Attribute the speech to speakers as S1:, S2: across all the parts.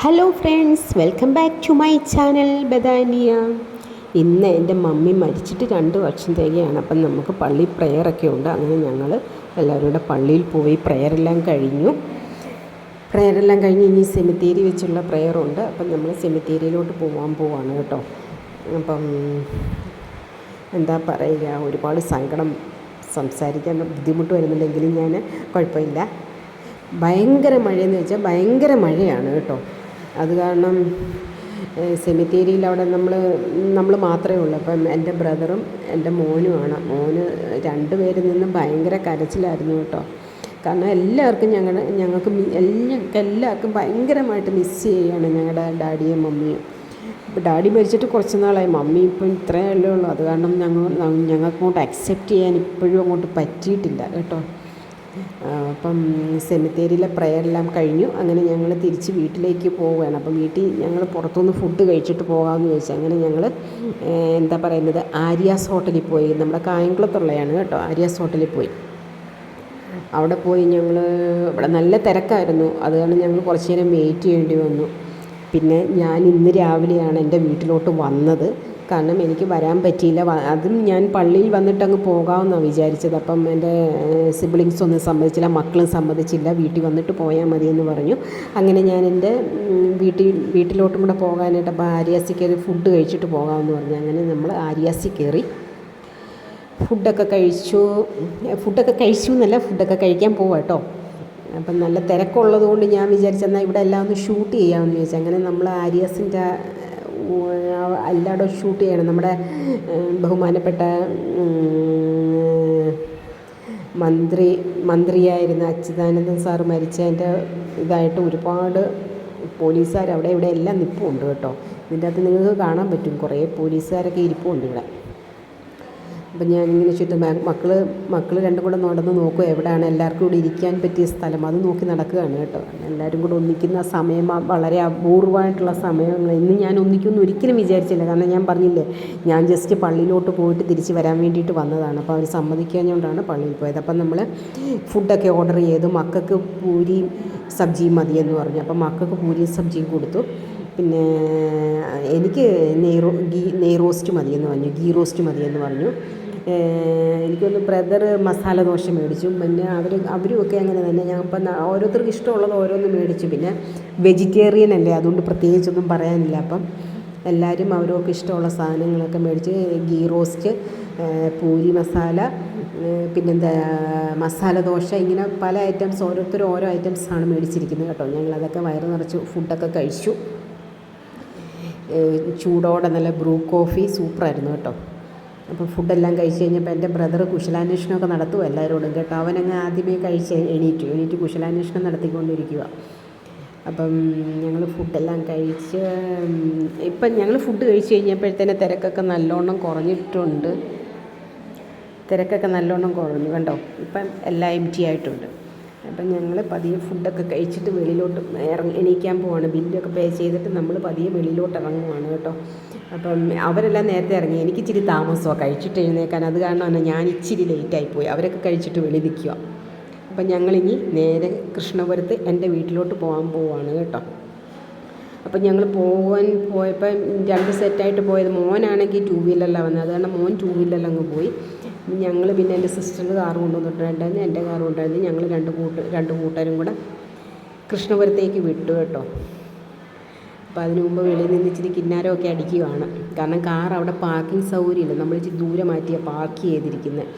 S1: Hello friends, welcome back to my channel ബദാനിയ. ഇന്ന് എൻ്റെ മമ്മി മരിച്ചിട്ട് 2 വർഷം തികയാണ്. അപ്പം നമുക്ക് പള്ളി പ്രെയറൊക്കെ ഉണ്ട്. അങ്ങനെ ഞങ്ങൾ എല്ലാവരും കൂടെ പള്ളിയിൽ പോയി പ്രെയറെല്ലാം കഴിഞ്ഞു ഇനി സെമിത്തേരി വെച്ചുള്ള പ്രെയറുണ്ട്. അപ്പം നമ്മൾ സെമിത്തേരിയിലോട്ട് പോവാണ് കേട്ടോ. അപ്പം എന്താ പറയുക, ഒരുപാട് സങ്കടം, സംസാരിക്കാൻ ബുദ്ധിമുട്ട് വരുന്നുണ്ടെങ്കിലും ഞാൻ കുഴപ്പമില്ല. ഭയങ്കര മഴയെന്ന് വെച്ചാൽ ഭയങ്കര മഴയാണ് കേട്ടോ. അത് കാരണം സെമിത്തേരിയിൽ അവിടെ നമ്മൾ മാത്രമേ ഉള്ളൂ. അപ്പം എൻ്റെ ബ്രദറും എൻ്റെ മോനുമാണ്. മോന് 2 പേരിൽ നിന്നും ഭയങ്കര കരച്ചിലായിരുന്നു കേട്ടോ. കാരണം ഞങ്ങൾക്ക് എല്ലാവർക്കും ഭയങ്കരമായിട്ട് മിസ് ചെയ്യുകയാണ് ഞങ്ങളുടെ ഡാഡിയും മമ്മിയും. ഇപ്പോൾ ഡാഡി മരിച്ചിട്ട് കുറച്ച് നാളായി, മമ്മി ഇപ്പം ഇത്രയല്ലേ ഉള്ളൂ. അത് കാരണം ഞങ്ങൾക്ക് അങ്ങോട്ട് അക്സെപ്റ്റ് ചെയ്യാൻ ഇപ്പോഴും അങ്ങോട്ട് പറ്റിയിട്ടില്ല കേട്ടോ. അപ്പം സെമിത്തേരിയിലെ പ്രെയറെല്ലാം കഴിഞ്ഞു. അങ്ങനെ ഞങ്ങൾ തിരിച്ച് വീട്ടിലേക്ക് പോവുകയാണ്. അപ്പം വീട്ടിൽ ഞങ്ങൾ പുറത്തുനിന്ന് ഫുഡ് കഴിച്ചിട്ട് പോകാമെന്ന് ചോദിച്ചാൽ അങ്ങനെ ഞങ്ങൾ എന്താ പറയുന്നത്, ആര്യാസ് ഹോട്ടലിൽ പോയി. നമ്മുടെ കായംകുളത്തുള്ളതാണ് കേട്ടോ. ആര്യാസ് ഹോട്ടലിൽ പോയി. അവിടെ പോയി ഇവിടെ നല്ല തിരക്കായിരുന്നു. അത് കാരണം ഞങ്ങൾ കുറച്ച് നേരം വെയിറ്റ് ചെയ്യേണ്ടി വന്നു. പിന്നെ ഞാൻ ഇന്ന് രാവിലെയാണ് എൻ്റെ വീട്ടിലോട്ട് വന്നത്. കാരണം എനിക്ക് വരാൻ പറ്റിയില്ല. അതും ഞാൻ പള്ളിയിൽ വന്നിട്ട് അങ്ങ് പോകാമെന്നാണ് വിചാരിച്ചത്. അപ്പം എൻ്റെ സിബ്ലിങ്സ് ഒന്നും സമ്മതിച്ചില്ല, മക്കളും സമ്മതിച്ചില്ല. വീട്ടിൽ വന്നിട്ട് പോയാൽ മതിയെന്ന് പറഞ്ഞു. അങ്ങനെ ഞാൻ എൻ്റെ വീട്ടിലോട്ടും കൂടെ പോകാനായിട്ട് അപ്പോൾ ആര്യാസിൽ കയറി ഫുഡ് കഴിച്ചിട്ട് പോകാമെന്ന് പറഞ്ഞു. അങ്ങനെ നമ്മൾ ആര്യാസിൽ കയറി ഫുഡൊക്കെ കഴിക്കാൻ പോവാം കേട്ടോ. അപ്പം നല്ല തിരക്കുള്ളത് കൊണ്ട് ഞാൻ വിചാരിച്ചെന്നാൽ ഇവിടെ എല്ലാം ഒന്ന് ഷൂട്ട് ചെയ്യാമെന്ന് ചോദിച്ചു. അങ്ങനെ നമ്മൾ ആര്യാസിൻ്റെ എല്ലായിടും ഷൂട്ട് ചെയ്യണം. നമ്മുടെ ബഹുമാനപ്പെട്ട മന്ത്രിയായിരുന്ന അച്യുതാനന്ദൻ സാറ് മരിച്ചതിൻ്റെ ഇതായിട്ട് ഒരുപാട് പോലീസുകാർ അവിടെ ഇവിടെ എല്ലാം നിൽപ്പുണ്ട് കേട്ടോ. ഇതിൻ്റെ അകത്ത് നിങ്ങൾക്ക് കാണാൻ പറ്റും, കുറേ പോലീസുകാരൊക്കെ ഇരിപ്പുണ്ട് ഇവിടെ. അപ്പം ഞാനിങ്ങനെ ചുറ്റും മക്കൾ 2 കൂടെ നടന്ന് നോക്കുക എവിടെയാണ് എല്ലാവർക്കും കൂടി ഇരിക്കാൻ പറ്റിയ സ്ഥലം, അത് നോക്കി നടക്കുകയാണ് കേട്ടോ. എല്ലാവരും കൂടെ ഒന്നിക്കുന്ന സമയം വളരെ അപൂർവമായിട്ടുള്ള സമയങ്ങൾ. ഇന്ന് ഞാൻ ഒന്നിക്കുമെന്ന് ഒരിക്കലും വിചാരിച്ചില്ല. കാരണം ഞാൻ പറഞ്ഞില്ലേ, ഞാൻ ജസ്റ്റ് പള്ളിയിലോട്ട് പോയിട്ട് തിരിച്ച് വരാൻ വേണ്ടിയിട്ട് വന്നതാണ്. അപ്പോൾ അവർ സമ്മതിക്കാഞ്ഞുകൊണ്ടാണ് പള്ളിയിൽ പോയത്. അപ്പം നമ്മൾ ഫുഡൊക്കെ ഓർഡർ ചെയ്തു. മക്കൾക്ക് പൂരിയും സബ്ജിയും മതിയെന്ന് പറഞ്ഞു. അപ്പം മക്കൾക്ക് പൂരിയും സബ്ജിയും കൊടുത്തു. പിന്നെ എനിക്ക് നെയ് റോസ്റ്റ് മതിയെന്ന് പറഞ്ഞു, ഗീ റോസ്റ്റ് മതിയെന്ന് പറഞ്ഞു. എനിക്കൊന്ന് ബ്രദർ മസാല ദോശ മേടിച്ചു. പിന്നെ അവരുമൊക്കെ അങ്ങനെ തന്നെ. ഞാൻ ഇപ്പം ഓരോരുത്തർക്ക് ഇഷ്ടമുള്ളത് ഓരോന്ന് മേടിച്ചു. പിന്നെ വെജിറ്റേറിയൻ അല്ലേ, അതുകൊണ്ട് പ്രത്യേകിച്ചൊന്നും പറയാനില്ല. അപ്പം എല്ലാവരും അവരവർക്ക് ഇഷ്ടമുള്ള സാധനങ്ങളൊക്കെ മേടിച്ച്, ഗീ റോസ്റ്റ്, പൂരി മസാല, പിന്നെന്താ മസാല ദോശ, ഇങ്ങനെ പല ഐറ്റംസ്, ഓരോരുത്തരും ഓരോ ഐറ്റംസാണ് മേടിച്ചിരിക്കുന്നത് കേട്ടോ. ഞങ്ങളതൊക്കെ വയറ് നിറച്ച് ഫുഡൊക്കെ കഴിച്ചു. ചൂടോടെ നല്ല ബ്രൂ കോഫി സൂപ്പറായിരുന്നു കേട്ടോ. അപ്പം ഫുഡെല്ലാം കഴിച്ച് കഴിഞ്ഞപ്പോൾ എൻ്റെ ബ്രദർ കുശലാന്വേഷണമൊക്കെ നടത്തുക എല്ലാവരോടും കേട്ടോ. അവനങ്ങ് ആദ്യമേ എണീറ്റ് കുശലാന്വേഷണം നടത്തിക്കൊണ്ടിരിക്കുക. അപ്പം ഞങ്ങൾ ഫുഡെല്ലാം കഴിച്ച് ഇപ്പം ഞങ്ങൾ ഫുഡ് കഴിച്ച് കഴിഞ്ഞപ്പോഴത്തേനെ തിരക്കൊക്കെ നല്ലോണം കുറഞ്ഞിട്ടുണ്ട്. തിരക്കൊക്കെ നല്ലോണം കുറഞ്ഞു കണ്ടോ. ഇപ്പം എല്ലാം എംപ്റ്റി ആയിട്ടുണ്ട്. അപ്പം ഞങ്ങൾ പതിയെ ഫുഡൊക്കെ കഴിച്ചിട്ട് വെളിയിലോട്ട് എണീക്കാൻ പോവാണ്. ബില്ലൊക്കെ പേ ചെയ്തിട്ട് നമ്മൾ പതിയെ വെളിയിലോട്ട് ഇറങ്ങുവാണ് കേട്ടോ. അപ്പം അവരെല്ലാം നേരത്തെ ഇറങ്ങി. എനിക്ക് ഇച്ചിരി താമസമാണ് കഴിച്ചിട്ട് എഴുന്നേക്കാൻ. അത് കാരണമാണ് ഞാൻ ഇച്ചിരി ലേറ്റായിപ്പോയി. അവരൊക്കെ കഴിച്ചിട്ട് വെളി നിൽക്കുക. അപ്പം ഞങ്ങളിനി നേരെ കൃഷ്ണപുരത്ത് എൻ്റെ വീട്ടിലോട്ട് പോവാണ് കേട്ടോ. അപ്പം ഞങ്ങൾ പോയപ്പോൾ 2 സെറ്റായിട്ട് പോയത്. മോനാണെങ്കിൽ 2 വീലറിലാണ് വന്നത്. അത് കാരണം മോൻ 2 വീലറിൽ അങ്ങ് പോയി. ഞങ്ങൾ പിന്നെ എൻ്റെ സിസ്റ്ററിൻ്റെ കാറ് കൊണ്ടുവന്നിട്ടുണ്ടായിരുന്നു, എൻ്റെ കാറും ഉണ്ടായിരുന്നു. ഞങ്ങൾ 2 കൂട്ടരും കൂടെ കൃഷ്ണപുരത്തേക്ക് വിട്ടു കേട്ടോ. അപ്പോൾ അതിന് മുമ്പ് വെളിയിൽ നിന്ന് ഇച്ചിരി കിന്നാരമൊക്കെ അടിക്കുകയാണ്. കാരണം കാർ അവിടെ പാർക്കിംഗ് സൗകര്യമില്ല, നമ്മൾ ഇച്ചിരി ദൂരെ മാറ്റിയാണ് പാർക്ക് ചെയ്തിരിക്കുന്നത്.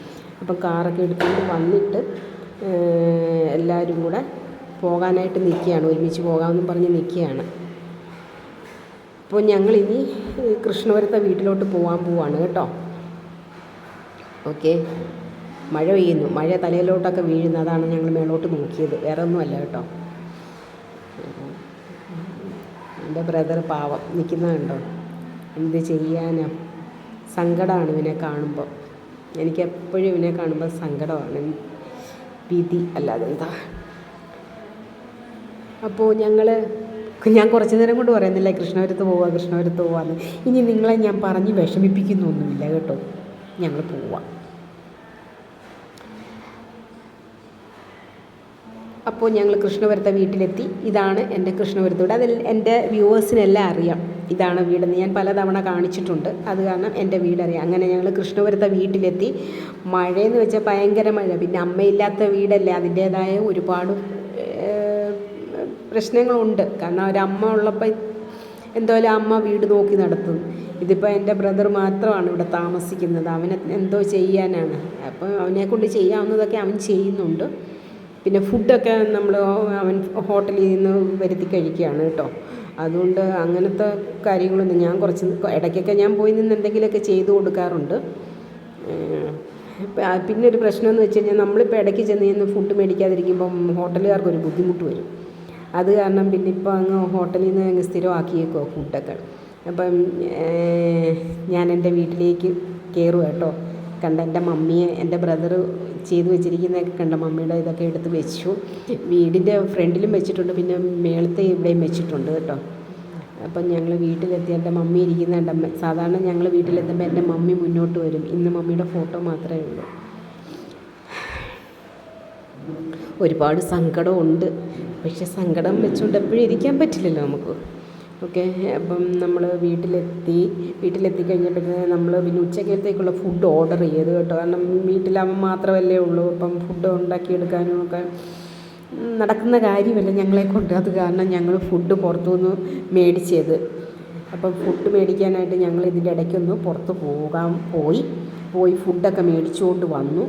S1: അപ്പം കാറൊക്കെ എടുത്തുകൊണ്ട് വന്നിട്ട് എല്ലാവരും കൂടെ പോകാനായിട്ട് നിൽക്കുകയാണ്, ഒരുമിച്ച് പോകാമെന്നും പറഞ്ഞ് നിൽക്കുകയാണ്. അപ്പോൾ ഞങ്ങളിനി കൃഷ്ണപുരത്തെ വീട്ടിലോട്ട് പോവാണ് കേട്ടോ. ഓക്കെ, മഴ പെയ്യുന്നു, മഴ തലയിലോട്ടൊക്കെ വീഴുന്നു. അതാണ് ഞങ്ങൾ മേലോട്ട് നോക്കിയത്, വേറെ ഒന്നുമല്ല കേട്ടോ. എൻ്റെ ബ്രദർ പാവം നിൽക്കുന്നതുണ്ടോ, എന്ത് ചെയ്യാനാ, സങ്കടമാണ് ഇവനെ കാണുമ്പോൾ. എനിക്കെപ്പോഴും ഇവനെ കാണുമ്പോൾ സങ്കടമാണ്, ഭീതി അല്ലാതെ എന്താ. അപ്പോൾ ഞാൻ കുറച്ച് നേരം കൊണ്ട് പറയുന്നില്ല കൃഷ്ണപുരത്ത് പോവാന്ന്. ഇനി നിങ്ങളെ ഞാൻ പറഞ്ഞ് വിഷമിപ്പിക്കുന്നൊന്നുമില്ല കേട്ടോ. ഞങ്ങൾ പോവാം. അപ്പോൾ ഞങ്ങൾ കൃഷ്ണപുരത്തെ വീട്ടിലെത്തി. ഇതാണ് എൻ്റെ കൃഷ്ണപുരത്ത് വീട്. അതിൽ എൻ്റെ വ്യൂവേഴ്സിനെല്ലാം അറിയാം ഇതാണ് വീടെന്ന്. ഞാൻ പലതവണ കാണിച്ചിട്ടുണ്ട്, അത് കാരണം എൻ്റെ വീടറിയാം. അങ്ങനെ ഞങ്ങൾ കൃഷ്ണപുരത്തെ വീട്ടിലെത്തി. മഴയെന്ന് വെച്ചാൽ ഭയങ്കര മഴ. പിന്നെ അമ്മയില്ലാത്ത വീടല്ലേ, അതിൻ്റേതായ ഒരുപാട് പ്രശ്നങ്ങളുണ്ട്. കാരണം ഒരമ്മ ഉള്ളപ്പോൾ എന്തായാലും അമ്മ വീട് നോക്കി നടത്തും. ഇതിപ്പോൾ എൻ്റെ ബ്രദർ മാത്രമാണ് ഇവിടെ താമസിക്കുന്നത്. അവനെ എന്തോ ചെയ്യാനാണ്. അപ്പോൾ അവനെക്കൊണ്ട് ചെയ്യാവുന്നതൊക്കെ അവൻ ചെയ്യുന്നുണ്ട്. പിന്നെ ഫുഡൊക്കെ അവൻ ഹോട്ടലിൽ നിന്ന് വരുത്തി കഴിക്കുകയാണ് കേട്ടോ. അതുകൊണ്ട് അങ്ങനത്തെ കാര്യങ്ങളൊന്നും ഞാൻ കുറച്ച് ഇടയ്ക്കൊക്കെ ഞാൻ പോയി നിന്ന് എന്തെങ്കിലുമൊക്കെ ചെയ്തു കൊടുക്കാറുണ്ട്. പിന്നെ ഒരു പ്രശ്നമെന്ന് വെച്ച് കഴിഞ്ഞാൽ നമ്മളിപ്പോൾ ഇടയ്ക്ക് ചെന്ന് ഫുഡ് മേടിക്കാതിരിക്കുമ്പം ഹോട്ടലുകാർക്കൊരു ബുദ്ധിമുട്ട് വരും. അത് കാരണം പിന്നെ ഇപ്പോൾ അങ്ങ് ഹോട്ടലിൽ നിന്ന് അങ്ങ് സ്ഥിരമാക്കിയേക്കോ ഫുഡൊക്കെ. അപ്പം ഞാൻ എൻ്റെ വീട്ടിലേക്ക് കയറുക കേട്ടോ. കണ്ട എൻ്റെ മമ്മിയെ എൻ്റെ ബ്രദർ ചെയ്ത് വെച്ചിരിക്കുന്നതൊക്കെ കണ്ട മമ്മിയുടെ ഇതൊക്കെ എടുത്ത് വെച്ചു. വീടിൻ്റെ ഫ്രണ്ടിലും വെച്ചിട്ടുണ്ട്, പിന്നെ മേളത്തെ ഇവിടെയും വെച്ചിട്ടുണ്ട് കേട്ടോ. അപ്പം ഞങ്ങൾ വീട്ടിലെത്തി. എൻ്റെ മമ്മി ഇരിക്കുന്നുണ്ട്. സാധാരണ ഞങ്ങൾ വീട്ടിലെത്തുമ്പോൾ എൻ്റെ മമ്മി മുന്നോട്ട് വരും. ഇന്ന് മമ്മിയുടെ ഫോട്ടോ മാത്രമേ ഉള്ളൂ. ഒരുപാട് സങ്കടമുണ്ട്, പക്ഷെ സങ്കടം വെച്ചുകൊണ്ട് എപ്പോഴും ഇരിക്കാൻ പറ്റില്ലല്ലോ നമുക്ക്. ഓക്കെ, അപ്പം നമ്മൾ വീട്ടിലെത്തി കഴിഞ്ഞപ്പോഴത്തേന് നമ്മൾ പിന്നെ ഉച്ചക്കലത്തേക്കുള്ള ഫുഡ് ഓർഡർ ചെയ്തു കേട്ടോ. കാരണം വീട്ടിലവൻ മാത്രമല്ലേ ഉള്ളൂ. അപ്പം ഫുഡ് ഉണ്ടാക്കിയെടുക്കാനും ഒക്കെ നടക്കുന്ന കാര്യമല്ല ഞങ്ങളെക്കൊണ്ട്. അത് കാരണം ഞങ്ങൾ ഫുഡ് പുറത്തുനിന്ന് മേടിച്ചത്. അപ്പം ഫുഡ് മേടിക്കാനായിട്ട് ഞങ്ങൾ ഇതിൻ്റെ ഇടയ്ക്കൊന്ന് പുറത്ത് പോയി ഫുഡൊക്കെ മേടിച്ചുകൊണ്ട് വന്നു.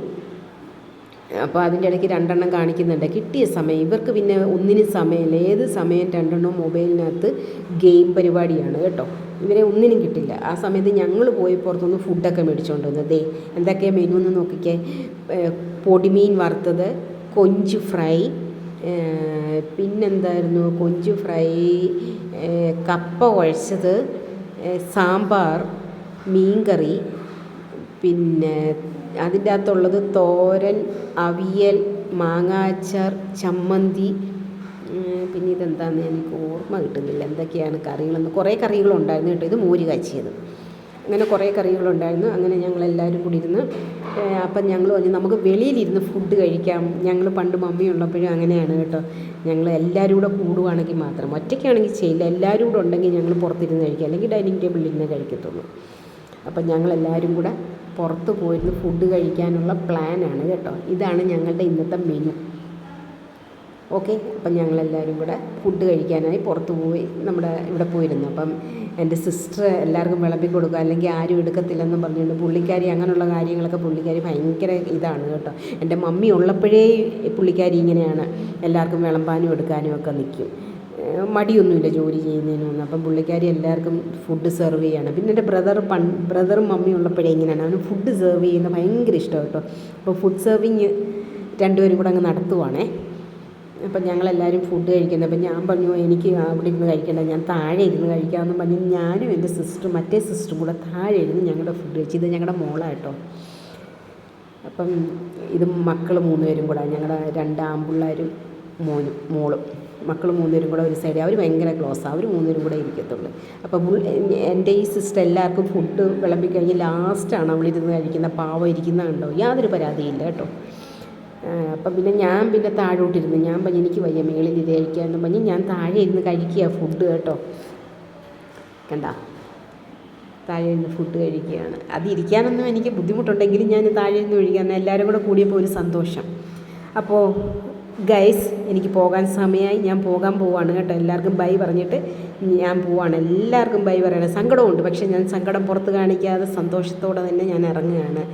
S1: അപ്പോൾ അതിൻ്റെ ഇടയ്ക്ക് 2 എണ്ണം കാണിക്കുന്നുണ്ട്. കിട്ടിയ സമയം ഇവർക്ക് പിന്നെ ഒന്നിനും സമയമില്ല. ഏത് സമയം 2 എണ്ണവും മൊബൈലിനകത്ത് ഗെയിം പരിപാടിയാണ് കേട്ടോ. ഇവരെ ഒന്നിനും കിട്ടില്ല. ആ സമയത്ത് ഞങ്ങൾ പോയി പുറത്തുനിന്ന് ഫുഡൊക്കെ മേടിച്ചുകൊണ്ട് വന്നത്. എന്തൊക്കെയാണ് മെനു എന്ന് നോക്കിക്കേ. പൊടിമീൻ വറുത്തത്, കൊഞ്ച് ഫ്രൈ, പിന്നെന്തായിരുന്നു, കൊഞ്ച് ഫ്രൈ, കപ്പ കുഴച്ചത്, സാമ്പാർ, മീൻകറി, പിന്നെ അതിൻ്റെ അകത്തുള്ളത് തോരൻ, അവിയൽ, മാങ്ങാച്ചാർ, ചമ്മന്തി, പിന്നെ ഇതെന്താണെന്ന് എനിക്ക് ഓർമ്മ കിട്ടുന്നില്ല എന്തൊക്കെയാണ് കറികളെന്ന്. കുറേ കറികളുണ്ടായിരുന്നു കേട്ടോ. ഇത് മോര് കാച്ചിയത്. അങ്ങനെ കുറേ കറികളുണ്ടായിരുന്നു. അങ്ങനെ ഞങ്ങളെല്ലാവരും കൂടി ഇരുന്ന് അപ്പം ഞങ്ങൾ പറഞ്ഞു നമുക്ക് വെളിയിലിരുന്ന് ഫുഡ് കഴിക്കാം. ഞങ്ങൾ പണ്ട് മമ്മി ഉള്ളപ്പോഴും അങ്ങനെയാണ് കേട്ടോ. ഞങ്ങൾ എല്ലാവരും കൂടെ കൂടുകയാണെങ്കിൽ മാത്രം, ഒറ്റയ്ക്കാണെങ്കിൽ ചെയ്യില്ല. എല്ലാവരും കൂടെ ഉണ്ടെങ്കിൽ ഞങ്ങൾ പുറത്തിരുന്ന് കഴിക്കുക, അല്ലെങ്കിൽ ഡൈനിങ് ടേബിളിൽ ഇരുന്ന് കഴിക്കത്തുള്ളൂ. അപ്പം ഞങ്ങളെല്ലാവരും കൂടെ പുറത്ത് പോയിരുന്ന് ഫുഡ് കഴിക്കാനുള്ള പ്ലാനാണ് കേട്ടോ. ഇതാണ് ഞങ്ങളുടെ ഇന്നത്തെ മെനു. ഓക്കെ, അപ്പം ഞങ്ങളെല്ലാവരും കൂടെ ഫുഡ് കഴിക്കാനായി പുറത്ത് പോയി നമ്മുടെ ഇവിടെ പോയിരുന്നു. അപ്പം എൻ്റെ സിസ്റ്റർ എല്ലാവർക്കും വിളമ്പി കൊടുക്കുക, അല്ലെങ്കിൽ ആരും എടുക്കത്തില്ലെന്നും പറഞ്ഞുകൊണ്ട് പുള്ളിക്കാരി അങ്ങനെയുള്ള കാര്യങ്ങളൊക്കെ പുള്ളിക്കാരി ഭയങ്കര ഇതാണ് കേട്ടോ. എൻ്റെ മമ്മി ഉള്ളപ്പോഴേ പുള്ളിക്കാരി ഇങ്ങനെയാണ്, എല്ലാവർക്കും വിളമ്പാനും എടുക്കാനും ഒക്കെ നിൽക്കും. മടിയൊന്നുമില്ല ജോലി ചെയ്യുന്നതിനൊന്നും. അപ്പം പുള്ളിക്കാരി എല്ലാവർക്കും ഫുഡ് സെർവ് ചെയ്യാണ്. പിന്നെ എൻ്റെ ബ്രദറും മമ്മിയും ഉള്ളപ്പോഴേ ഇങ്ങനെയാണ്, അവന് ഫുഡ് സെർവ് ചെയ്യുന്നത് ഭയങ്കര ഇഷ്ടം കേട്ടോ. അപ്പോൾ ഫുഡ് സെർവിങ് രണ്ടുപേരും കൂടെ അങ്ങ് നടത്തുവാണേ. അപ്പം ഞങ്ങളെല്ലാവരും ഫുഡ് കഴിക്കുന്നത്. അപ്പം ഞാൻ പറഞ്ഞു എനിക്ക് അവിടെ ഇരുന്ന് കഴിക്കേണ്ട, ഞാൻ താഴെ ഇരുന്ന് കഴിക്കാമെന്ന് പറഞ്ഞ് ഞാനും എൻ്റെ മറ്റേ സിസ്റ്ററും കൂടെ താഴെ ഇരുന്ന് ഞങ്ങളുടെ ഫുഡ് കഴിച്ചു. ഇത് ഞങ്ങളുടെ മോളാണ് കേട്ടോ. അപ്പം ഇത് മക്കൾ 3 പേരും കൂടെ, ഞങ്ങളുടെ 2 ആൺപിള്ളേരും മോളും മക്കൾ 3 പേരും കൂടെ ഒരു സൈഡ്. അവർ ഭയങ്കര ക്ലോസാണ്. അവർ 3 പേരും കൂടെ ഇരിക്കത്തുള്ളൂ. അപ്പം എൻ്റെ ഈ സിസ്റ്റർ എല്ലാവർക്കും ഫുഡ് വിളമ്പിക്കഴിഞ്ഞ് ലാസ്റ്റാണ് അവളിരുന്ന് കഴിക്കുന്ന. പാവം ഇരിക്കുന്ന കണ്ടോ, യാതൊരു പരാതിയില്ല കേട്ടോ. അപ്പം പിന്നെ ഞാൻ താഴോട്ടിരുന്ന് ഞാൻ പറഞ്ഞു എനിക്ക് വയ്യ മേളിൽ ഇത് കഴിക്കാമെന്ന് പറഞ്ഞ് ഞാൻ താഴെ ഇരുന്ന് കഴിക്കുക ഫുഡ് കേട്ടോ. കണ്ട, താഴെ ഇരുന്ന് ഫുഡ് കഴിക്കുകയാണ്. അത് ഇരിക്കാനൊന്നും എനിക്ക് ബുദ്ധിമുട്ടുണ്ടെങ്കിലും ഞാൻ താഴെ ഇരുന്ന് കഴിക്കാൻ എല്ലാവരും കൂടെ കൂടിയപ്പോൾ ഒരു സന്തോഷം. അപ്പോൾ ഗൈസ്, എനിക്ക് പോകാൻ സമയമായി. ഞാൻ പോകാൻ പോവാണ് കേട്ടോ. എല്ലാവർക്കും ബൈ പറഞ്ഞിട്ട് ഞാൻ പോവാണ്. എല്ലാവർക്കും ബൈ പറയണം. സങ്കടമുണ്ട്, പക്ഷേ ഞാൻ സങ്കടം പുറത്ത് കാണിക്കാതെ സന്തോഷത്തോടെ തന്നെ ഞാൻ ഇറങ്ങുകയാണ്.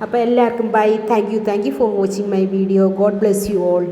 S1: അപ്പോൾ എല്ലാവർക്കും bye. Thank you for watching my video. God bless you all.